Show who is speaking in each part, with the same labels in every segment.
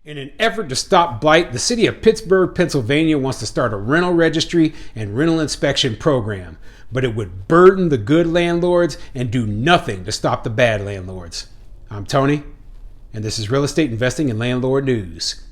Speaker 1: In an effort to stop blight, the city of Pittsburgh, Pennsylvania wants to start a rental registry and rental inspection program, but it would burden the good landlords and do nothing to stop the bad landlords. I'm Tony, and this is Real Estate Investing and Landlord News.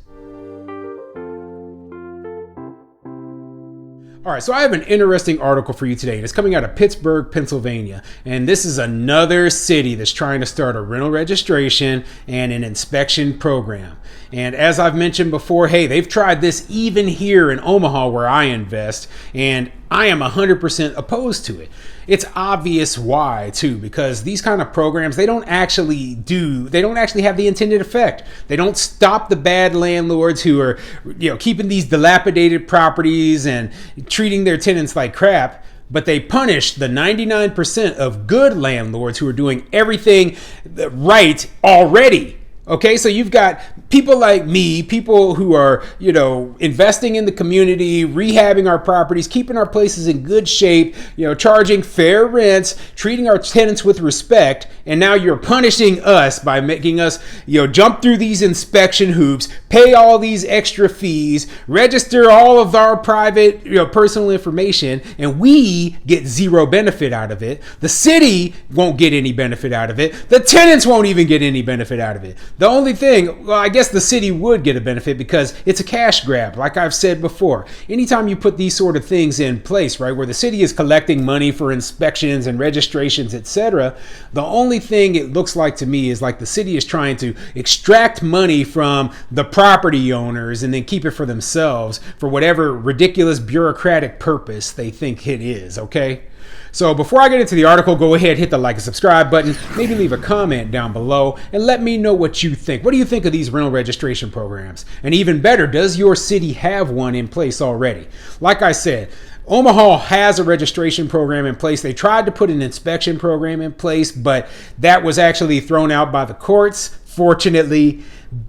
Speaker 1: All right, so I have an interesting article for you today, and it's coming out of Pittsburgh, Pennsylvania. And this is another city that's trying to start a rental registration and an inspection program. And as I've mentioned before, hey, they've tried this even here in Omaha where I invest, and I am 100% opposed to it. It's obvious why, too, because these kind of programs, they don't actually have the intended effect. They don't stop the bad landlords who are, keeping these dilapidated properties and treating their tenants like crap, but they punish the 99% of good landlords who are doing everything right already. Okay, so you've got people like me, people who are, investing in the community, rehabbing our properties, keeping our places in good shape, charging fair rents, treating our tenants with respect, and now you're punishing us by making us, jump through these inspection hoops, pay all these extra fees, register all of our private, personal information, and we get zero benefit out of it. The city won't get any benefit out of it. The tenants won't even get any benefit out of it. The only thing, well, I guess the city would get a benefit because it's a cash grab, like I've said before. Anytime you put these sort of things in place, right, where the city is collecting money for inspections and registrations, etc., the only thing it looks like to me is like the city is trying to extract money from the property owners and then keep it for themselves for whatever ridiculous bureaucratic purpose they think it is, okay? So before I get into the article, go ahead, hit the like and subscribe button, maybe leave a comment down below and let me know what you think. What do you think of these rental registration programs? And even better, does your city have one in place already? Like I said, Omaha has a registration program in place. They tried to put an inspection program in place, but that was actually thrown out by the courts, fortunately.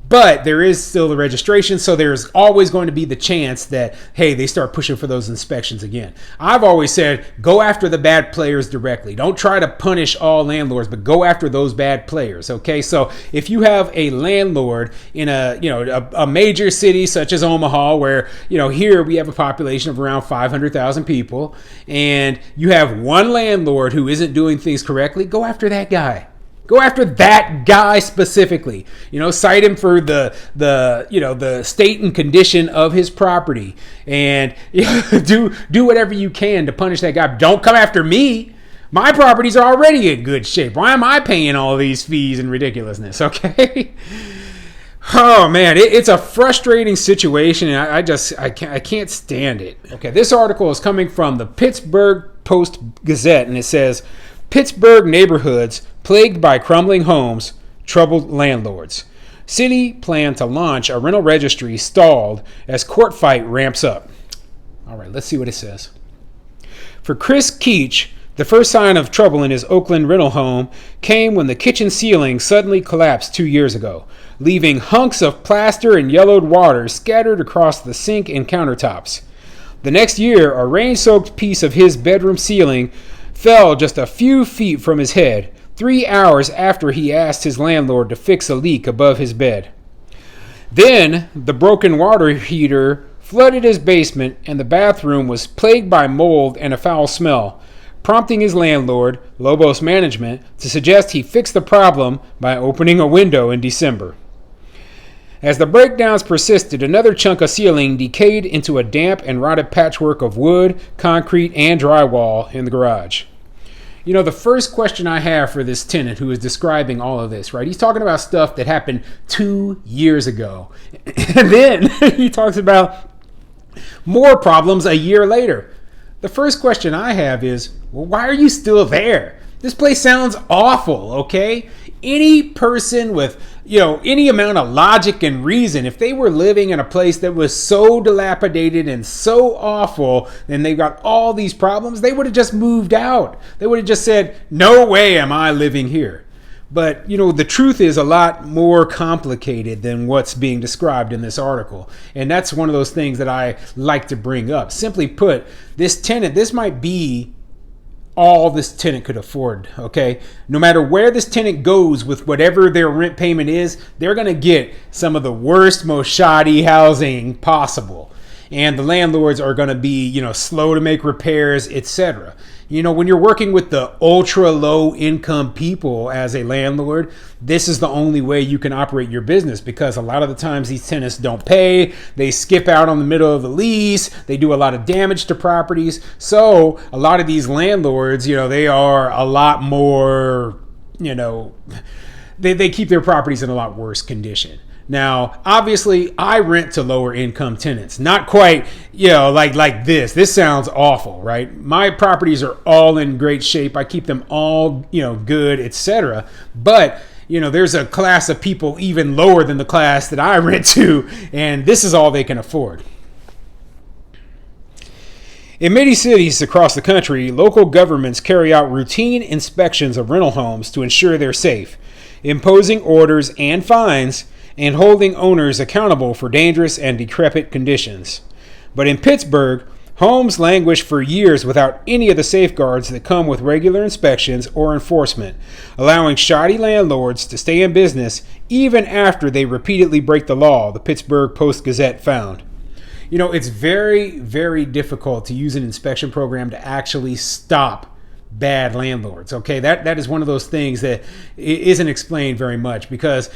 Speaker 1: But there is still the registration, so there's always going to be the chance that, hey, they start pushing for those inspections again. I've always said, go after the bad players directly. Don't try to punish all landlords, but go after those bad players, okay? So if you have a landlord in a major city such as Omaha, where, here we have a population of around 500,000 people, and you have one landlord who isn't doing things correctly, go after that guy. Go after that guy specifically. Cite him for the state and condition of his property, and do whatever you can to punish that guy. Don't come after me. My properties are already in good shape. Why am I paying all these fees and ridiculousness? Okay. Oh man, it's a frustrating situation, and I can't stand it. Okay, this article is coming from the Pittsburgh Post-Gazette, and it says, Pittsburgh neighborhoods plagued by crumbling homes, troubled landlords. City plan to launch a rental registry stalled as court fight ramps up. All right, let's see what it says. For Chris Keach, the first sign of trouble in his Oakland rental home came when the kitchen ceiling suddenly collapsed 2 years ago, leaving hunks of plaster and yellowed water scattered across the sink and countertops. The next year, a rain-soaked piece of his bedroom ceiling fell just a few feet from his head, 3 hours after he asked his landlord to fix a leak above his bed. Then, the broken water heater flooded his basement, and the bathroom was plagued by mold and a foul smell, prompting his landlord, Lobos Management, to suggest he fix the problem by opening a window in December. As the breakdowns persisted, another chunk of ceiling decayed into a damp and rotted patchwork of wood, concrete, and drywall in the garage. The first question I have for this tenant who is describing all of this, right? He's talking about stuff that happened 2 years ago. And then he talks about more problems a year later. The first question I have is, well, why are you still there? This place sounds awful, okay? Any person with, any amount of logic and reason, if they were living in a place that was so dilapidated and so awful, and they've got all these problems, they would have just moved out. They would have just said, no way am I living here. But, the truth is a lot more complicated than what's being described in this article. And that's one of those things that I like to bring up. Simply put, this tenant, this might be all this tenant could afford, okay? No matter where this tenant goes with whatever their rent payment is, they're going to get some of the worst, most shoddy housing possible. And the landlords are going to be, slow to make repairs, etc. When you're working with the ultra low income people as a landlord, this is the only way you can operate your business, because a lot of the times these tenants don't pay, they skip out on the middle of the lease, they do a lot of damage to properties. So a lot of these landlords, they are a lot more, they keep their properties in a lot worse condition. Now, obviously, I rent to lower income tenants. Not quite, like this. This sounds awful, right? My properties are all in great shape. I keep them all, good, etc. But, there's a class of people even lower than the class that I rent to, and this is all they can afford. In many cities across the country, local governments carry out routine inspections of rental homes to ensure they're safe, imposing orders and fines, and holding owners accountable for dangerous and decrepit conditions. But in Pittsburgh, homes languish for years without any of the safeguards that come with regular inspections or enforcement, allowing shoddy landlords to stay in business even after they repeatedly break the law, the Pittsburgh Post-Gazette found. It's very, very difficult to use an inspection program to actually stop bad landlords. Okay, that is one of those things that isn't explained very much, because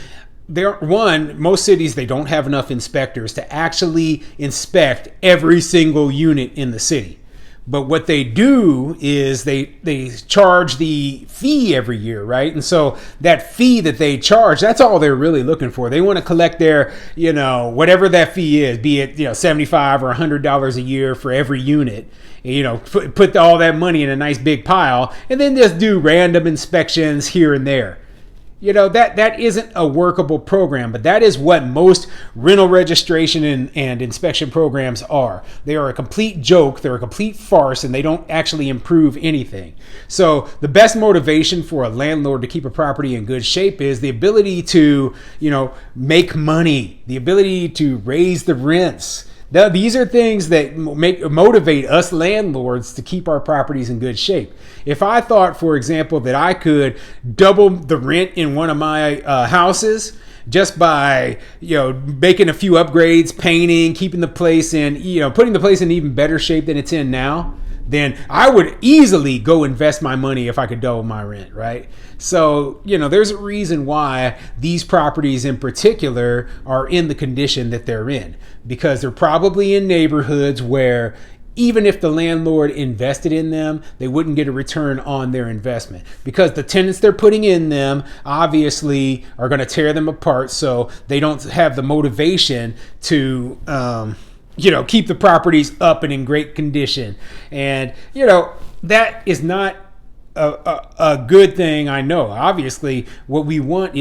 Speaker 1: most cities, they don't have enough inspectors to actually inspect every single unit in the city. But what they do is they charge the fee every year, right? And so that fee that they charge, that's all they're really looking for. They want to collect their, whatever that fee is, be it, $75 or $100 a year for every unit. Put all that money in a nice big pile, and then just do random inspections here and there. That isn't a workable program, but that is what most rental registration and inspection programs are. They are a complete joke, they're a complete farce, and they don't actually improve anything. So the best motivation for a landlord to keep a property in good shape is the ability to, make money, the ability to raise the rents. These are things that motivate us landlords to keep our properties in good shape. If I thought, for example, that I could double the rent in one of my houses just by, making a few upgrades, painting, keeping the place in, putting the place in even better shape than it's in now, then I would easily go invest my money if I could double my rent, right? So, there's a reason why these properties in particular are in the condition that they're in, because they're probably in neighborhoods where even if the landlord invested in them, they wouldn't get a return on their investment, because the tenants they're putting in them obviously are going to tear them apart. So they don't have the motivation to, keep the properties up and in great condition. And, that is not a good thing. I know, obviously, what we want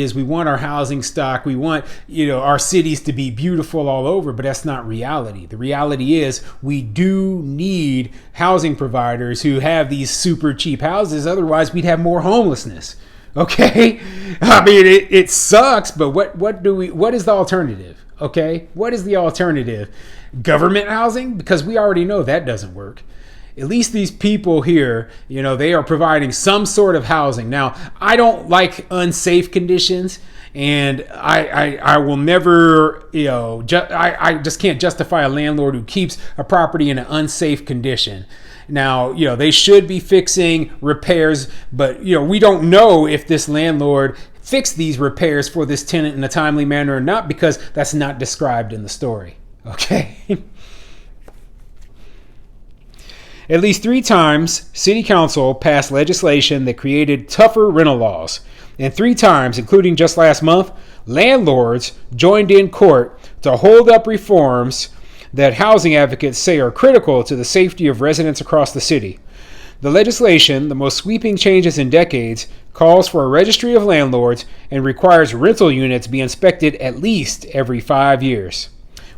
Speaker 1: our housing stock. We want, our cities to be beautiful all over, but that's not reality. The reality is we do need housing providers who have these super cheap houses. Otherwise, we'd have more homelessness. Okay. I mean, it sucks, but what is the alternative? Okay. What is the alternative? Government housing? Because we already know that doesn't work. At least these people here, they are providing some sort of housing. Now, I don't like unsafe conditions, and I will never, I just can't justify a landlord who keeps a property in an unsafe condition. Now, they should be fixing repairs, but, we don't know if this landlord fixed these repairs for this tenant in a timely manner or not, because that's not described in the story. Okay. At least 3 times, City Council passed legislation that created tougher rental laws. And 3 times, including just last month, landlords joined in court to hold up reforms that housing advocates say are critical to the safety of residents across the city. The legislation, the most sweeping changes in decades, calls for a registry of landlords and requires rental units be inspected at least every 5 years.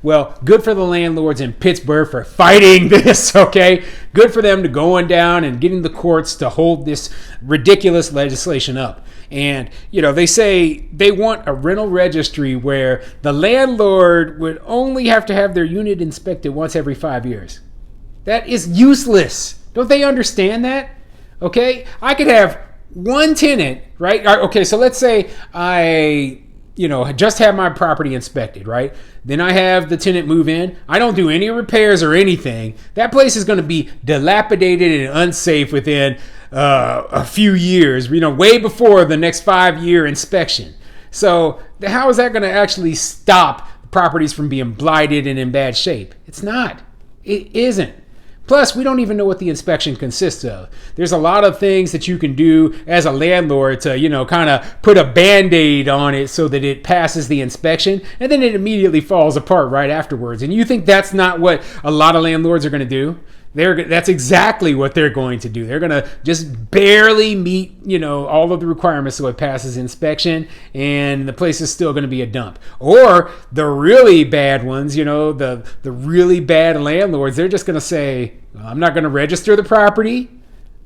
Speaker 1: Well, good for the landlords in Pittsburgh for fighting this, okay? Good for them to going down and getting the courts to hold this ridiculous legislation up. And, they say they want a rental registry where the landlord would only have to have their unit inspected once every 5 years. That is useless. Don't they understand that? Okay, I could have one tenant, right? Okay, so let's say I just have my property inspected, right? Then I have the tenant move in. I don't do any repairs or anything. That place is going to be dilapidated and unsafe within a few years, way before the next 5-year inspection. So how is that going to actually stop properties from being blighted and in bad shape? It's not. It isn't. Plus, we don't even know what the inspection consists of. There's a lot of things that you can do as a landlord to, kind of put a Band-Aid on it so that it passes the inspection, and then it immediately falls apart right afterwards. And you think that's not what a lot of landlords are going to do? That's exactly what they're going to do. They're going to just barely meet, all of the requirements so it passes inspection, and the place is still going to be a dump. Or the really bad ones, the really bad landlords, they're just going to say, I'm not going to register the property.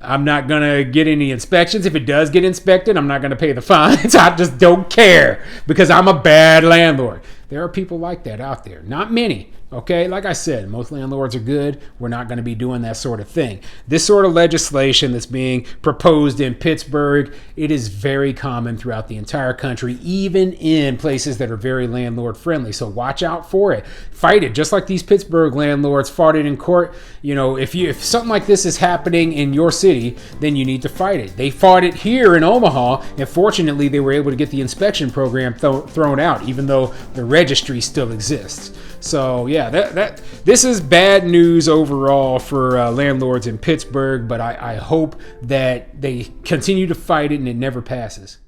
Speaker 1: I'm not going to get any inspections. If it does get inspected, I'm not going to pay the fines. I just don't care because I'm a bad landlord. There are people like that out there. Not many. Okay, like I said, most landlords are good. We're not going to be doing that sort of thing. This sort of legislation that's being proposed in Pittsburgh, it is very common throughout the entire country, even in places that are very landlord friendly. So watch out for it. Fight it, just like these Pittsburgh landlords fought it in court. If something like this is happening in your city, then you need to fight it. They fought it here in Omaha, and fortunately, they were able to get the inspection program thrown out, even though the registry still exists. So yeah, this is bad news overall for landlords in Pittsburgh, but I hope that they continue to fight it and it never passes.